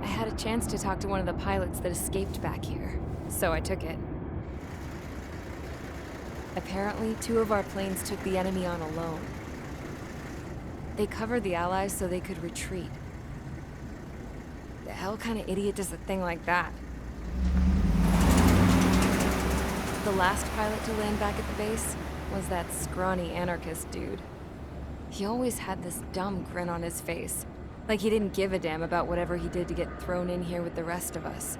I had a chance to talk to one of the pilots that escaped back here, so I took it. Apparently, 2 of our planes took the enemy on alone. They covered the Allies so they could retreat. The hell kind of idiot does a thing like that? The last pilot to land back at the base was that scrawny anarchist dude. He always had this dumb grin on his face, like he didn't give a damn about whatever he did to get thrown in here with the rest of us.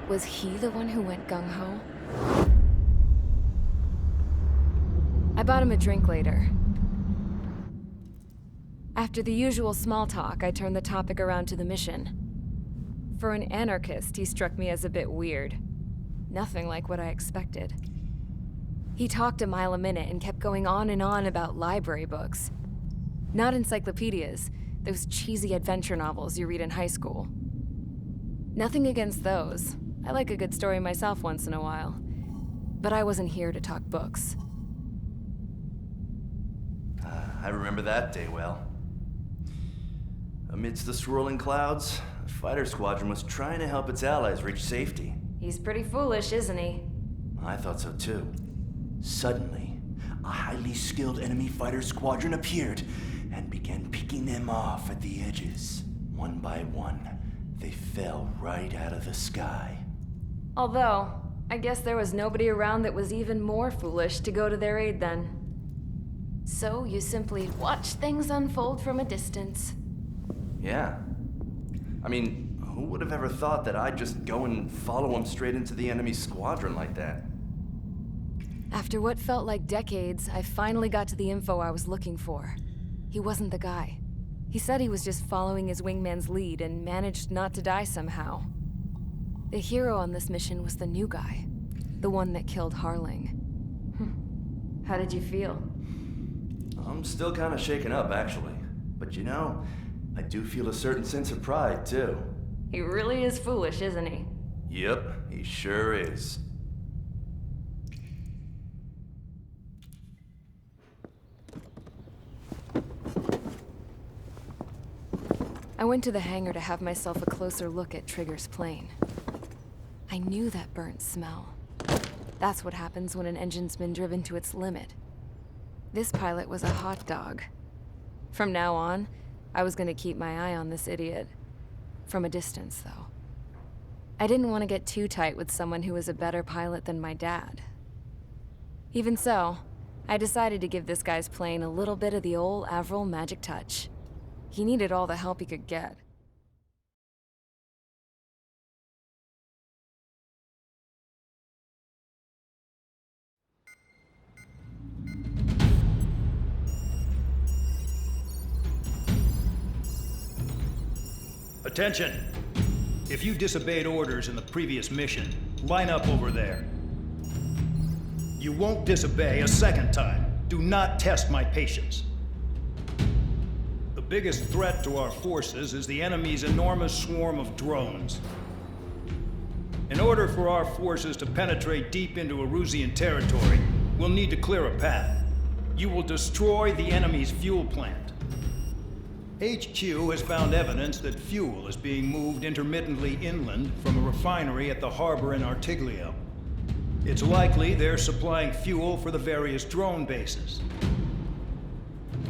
Was he the one who went gung-ho? I bought him a drink later. After the usual small talk, I turned the topic around to the mission. For an anarchist, he struck me as a bit weird. Nothing like what I expected. He talked a mile a minute and kept going on and on about library books. Not encyclopedias, those cheesy adventure novels you read in high school. Nothing against those. I like a good story myself once in a while. But I wasn't here to talk books. I remember that day well. Amidst the swirling clouds, a fighter squadron was trying to help its allies reach safety. He's pretty foolish, isn't he? I thought so too. Suddenly, a highly skilled enemy fighter squadron appeared and began picking them off at the edges. One by one, they fell right out of the sky. Although, I guess there was nobody around that was even more foolish to go to their aid then. So you simply watch things unfold from a distance. Yeah. I mean, who would have ever thought that I'd just go and follow him straight into the enemy squadron like that? After what felt like decades, I finally got to the info I was looking for. He wasn't the guy. He said he was just following his wingman's lead and managed not to die somehow. The hero on this mission was the new guy. The one that killed Harling. How did you feel? I'm still kind of shaken up, actually. But you know, I do feel a certain sense of pride, too. He really is foolish, isn't he? Yep, he sure is. I went to the hangar to have myself a closer look at Trigger's plane. I knew that burnt smell. That's what happens when an engine's been driven to its limit. This pilot was a hot dog. From now on, I was gonna keep my eye on this idiot. From a distance, though. I didn't want to get too tight with someone who was a better pilot than my dad. Even so, I decided to give this guy's plane a little bit of the old Avril magic touch. He needed all the help he could get. Attention! If you disobeyed orders in the previous mission, line up over there. You won't disobey a second time. Do not test my patience. The biggest threat to our forces is the enemy's enormous swarm of drones. In order for our forces to penetrate deep into Erusian territory, we'll need to clear a path. You will destroy the enemy's fuel plant. HQ has found evidence that fuel is being moved intermittently inland from a refinery at the harbor in Artiglio. It's likely they're supplying fuel for the various drone bases.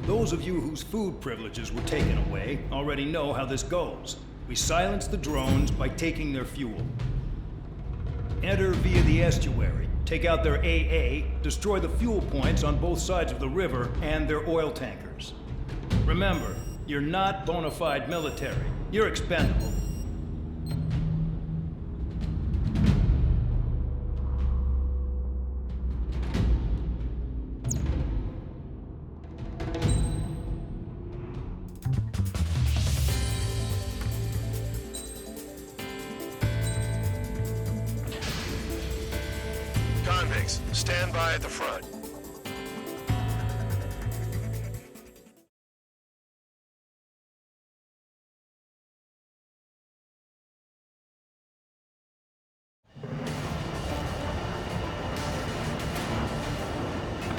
Those of you whose food privileges were taken away already know how this goes. We silence the drones by taking their fuel. Enter via the estuary, take out their AA, destroy the fuel points on both sides of the river and their oil tankers. Remember, you're not bona fide military. You're expendable. Convicts, stand by at the front.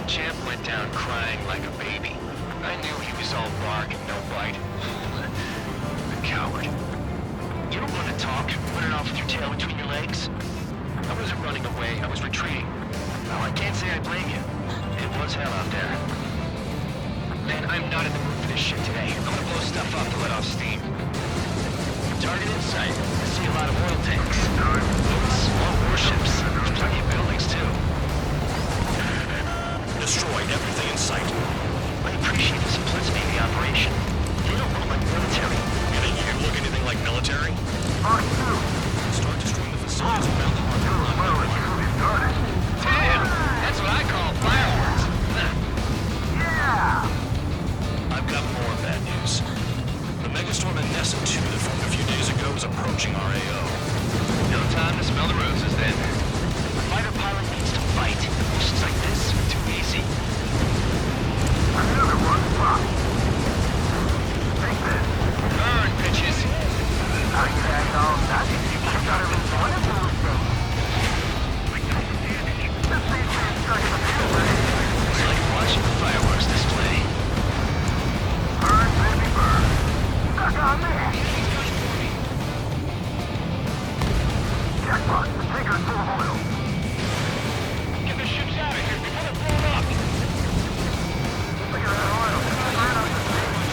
Champ went down crying like a baby. I knew he was all bark and no bite. The coward. running off with your tail between your legs? I wasn't running away, I was retreating. Well, I can't say I blame you. It was hell out there. Man, I'm not in the mood for this shit today. I'm gonna blow stuff up to let off steam. Target in sight. I see a lot of oil tanks. Small warships. There's plenty of buildings, too. Destroy everything in sight. I appreciate the simplicity of the operation. They don't look like military. You think you can look anything like military? Start destroying the facilities around the harbor. Damn! That's what I call fireworks. I've got more bad news. The megastorm in Missão 2 that formed a few days ago is approaching our AO. No time to smell the roses, then. A fighter pilot needs to fight. Missions like this are too easy. Another one, fuck. Take this. Burn, bitches! I tagged all that. I got it in one of those things. This seems to be stuck in the field, man. It's like watching a fireworks display. Burn, baby, burn. Stuck on me. Jackpot, the tanker's full of oil. Get the ships out of here before they're blown up! Look at that oil. Right off the stage.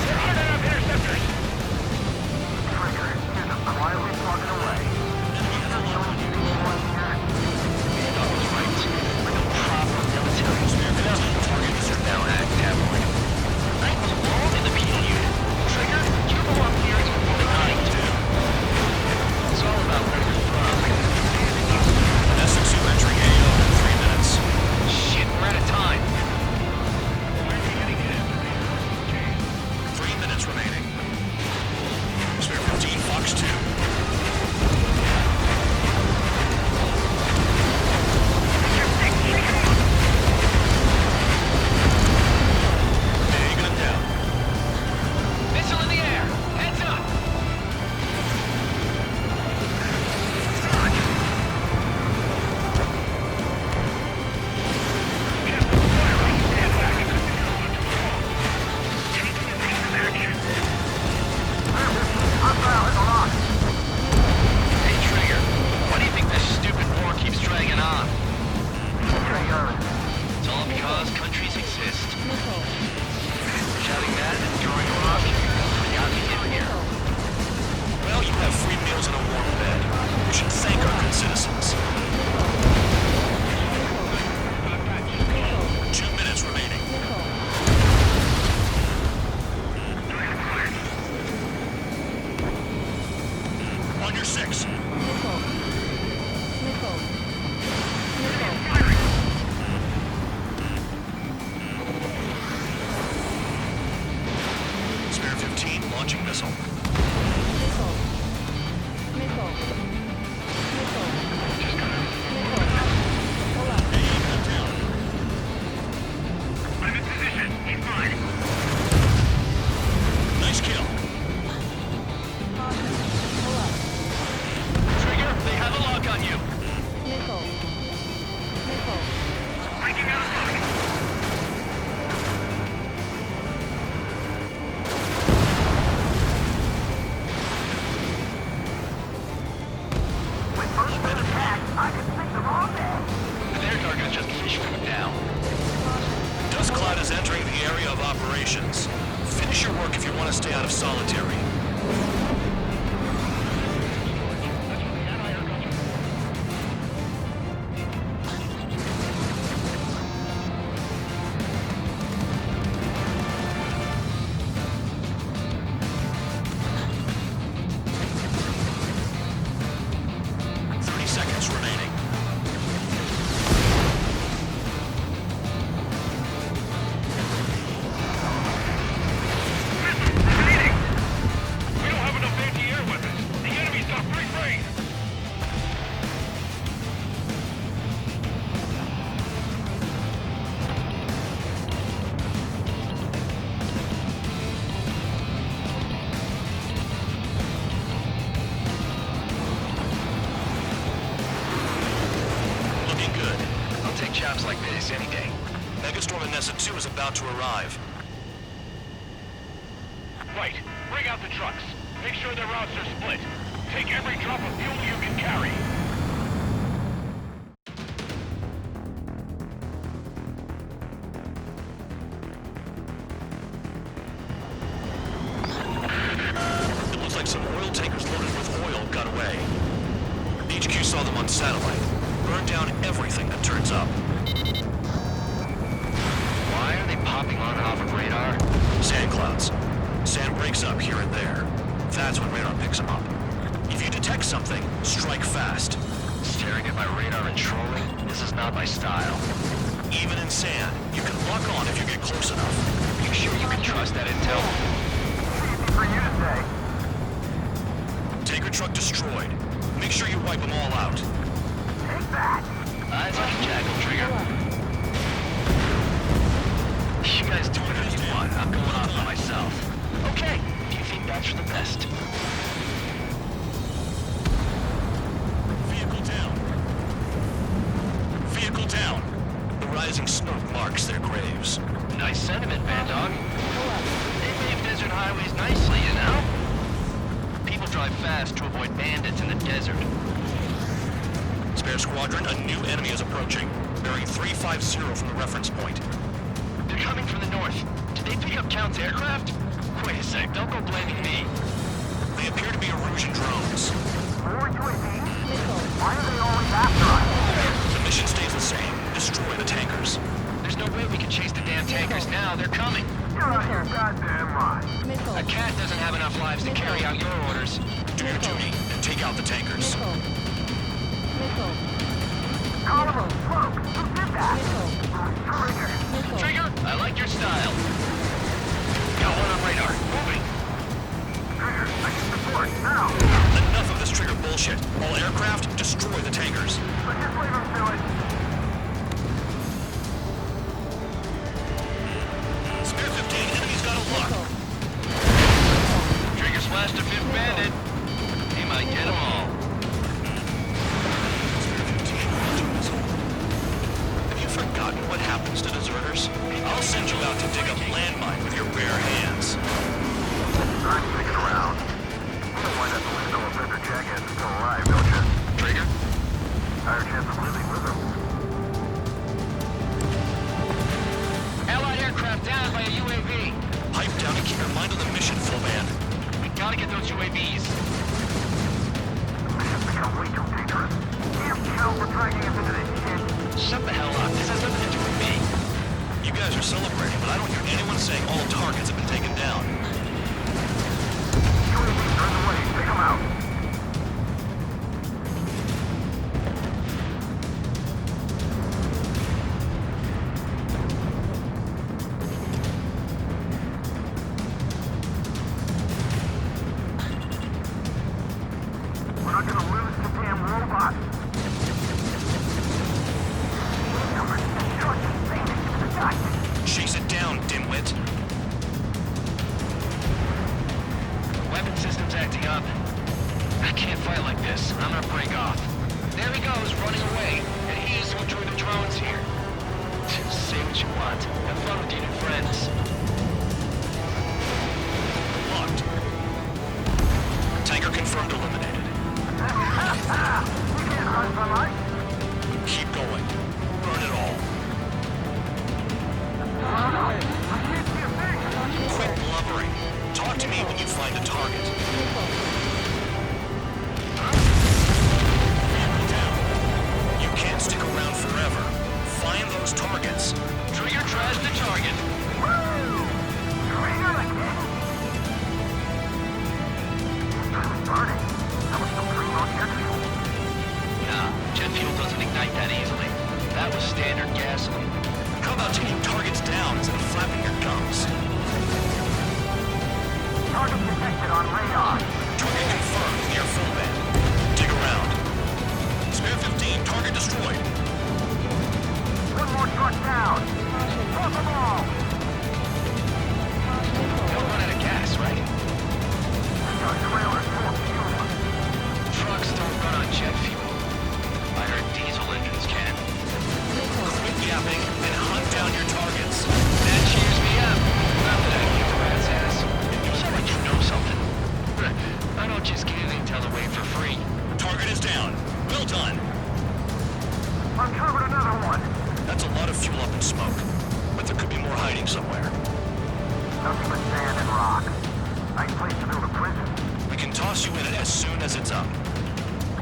They're hard enough interceptors! Trigger, here's them quietly plugging away. Doc was right. We're no proper military. Now act tabloid. I belong in the penal unit. Trigger, you go up here and you're behind. It's all about where you're from. Essex 2 entering AO in 3 minutes. Shit, we're out of time. 3 minutes remaining. Spare 15, Fox 2. Taking it down. Missile in the air. Heads up. Hey, Trigger. Why do you think this stupid war keeps dragging on? It's all because countries exist. Shouting that and throwing a rock got me in here. Well, you have free meals and a warm bed. You should thank our good citizens. 2 minutes remaining. On your 6. Spare 15, launching missile. Nice kill. Trigger, they have a lock on you. Their target is just fish food now. Dust cloud is entering the area of operations. Finish your work if you want to stay out of solitary. Seconds remaining. We don't have enough anti-air weapons. The enemy's got free reign. Looking good. I'll take jobs like this any day. Megastorm in Missão 2 is about to arrive. Right. Bring out the trucks. Make sure their routes are split. Take every drop of fuel you can carry. It looks like some oil tankers loaded with oil got away. HQ saw them on satellite. Burned down everything that turns up. Why are they popping on and off of radar? Sand clouds. Sand breaks up here and there. That's when radar picks them up. If you detect something, strike fast. Staring at my radar and trolling? This is not my style. Even in sand, you can lock on if you get close enough. Are you sure you can trust that intel? Easy for you to say. Tanker truck destroyed. Make sure you wipe them all out. Take that. Eyes on the jackal, Trigger. You guys do whatever you want. I'm going off by myself. Okay, do you think that's for the best? Vehicle down. Vehicle down. The rising smoke marks their graves. Nice sentiment, Bad Dog. They pave desert highways nicely, you know? People drive fast to avoid bandits in the desert. Spare squadron, a new enemy is approaching. Bearing 350 from the reference point. They're coming from the north. Did they pick up Count's aircraft? Wait a sec, don't go blaming me. They appear to be Erusian drones. More UAVs? Why are they always after us? The mission stays the same. Destroy the tankers. There's no way we can chase the damn tankers now. They're coming. You're out of your goddamn mind. A cat doesn't have enough lives to carry out your orders. Do your duty and take out the tankers. Column of smoke. Who did that? Trigger. Trigger, I like your style. Got one on radar. Moving. Trigger, I can support now. Enough of this trigger bullshit. All aircraft, destroy the tankers. Let's just leave them to it. Spare 15, enemies got a lock. Trigger slashed a fifth bandit. He might get them all. Have you forgotten what happens to deserters? I'll send you out to dig a landmine with your bare hands. I'm sticking around. You don't wind up the window of Feather Jackass is still alive, don't you? Trigger? Higher chance of living with him. Allied aircraft down by a UAV. Pipe down and keep your mind on the mission, full band. We gotta get those UAVs. The mission's become way too dangerous. Damn Cal for dragging us into this shit. Shut the hell up. This has nothing to do with me. You guys are celebrating, but I don't hear anyone saying all targets have been taken down. UAVs are in the way. Take them out. We're not gonna lose the damn robot. Chase it down, dimwit. The weapon system's acting up. I can't fight like this. I'm gonna break off. There he goes, running away. And he's who drew the drones here. Say what you want. Have fun with your new friends. Locked. Tanker confirmed eliminated. We can't run for life. Keep going. Burn it all. I can't see a thing. Quit blubbering. Talk to me when you find a target. Vehicle down. You can't stick around forever. Find those targets. Trigger trashed the target. Woo! Trigger the king. It's burning. That was some primo jet fuel. Nah, jet fuel doesn't ignite that easily. That was standard gasoline. How about taking targets down instead of flapping your gums? Target detected on radar. Target rock. Nice place to build a prison. We can toss you in it as soon as it's up.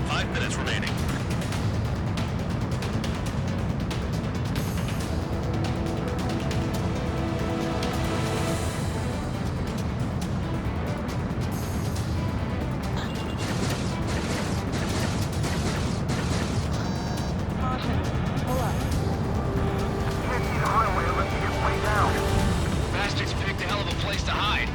5 minutes remaining. Can't see the highway unless you get way down. Bastards picked a hell of a place to hide.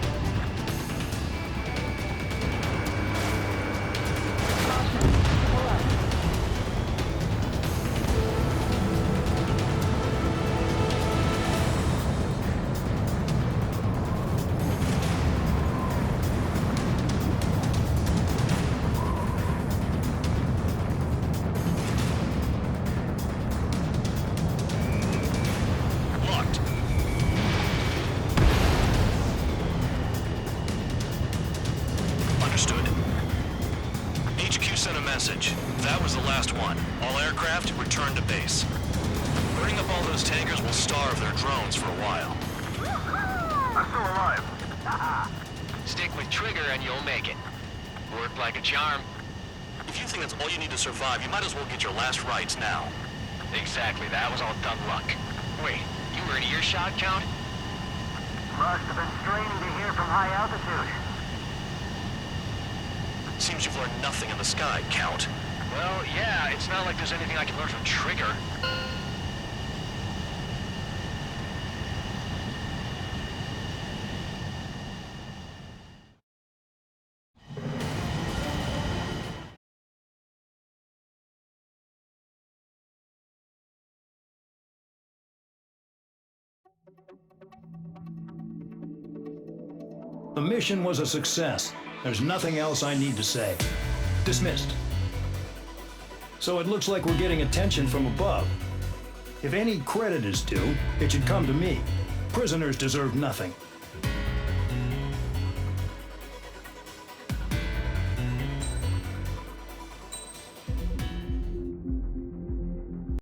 Locked. Understood. HQ sent a message. That was the last one. All aircraft, return to base. Burning up all those tankers will starve their drones for a while. I'm still alive. Stick with Trigger and you'll make it. Worked like a charm. If you think that's all you need to survive, you might as well get your last rites now. Exactly, that was all dumb luck. Wait, you were in earshot, Count? Must have been straining to hear from high altitude. Seems you've learned nothing in the sky, Count. Well, yeah, it's not like there's anything I can learn from Trigger. The mission was a success. There's nothing else I need to say. Dismissed. So it looks like we're getting attention from above. If any credit is due, it should come to me. Prisoners deserve nothing.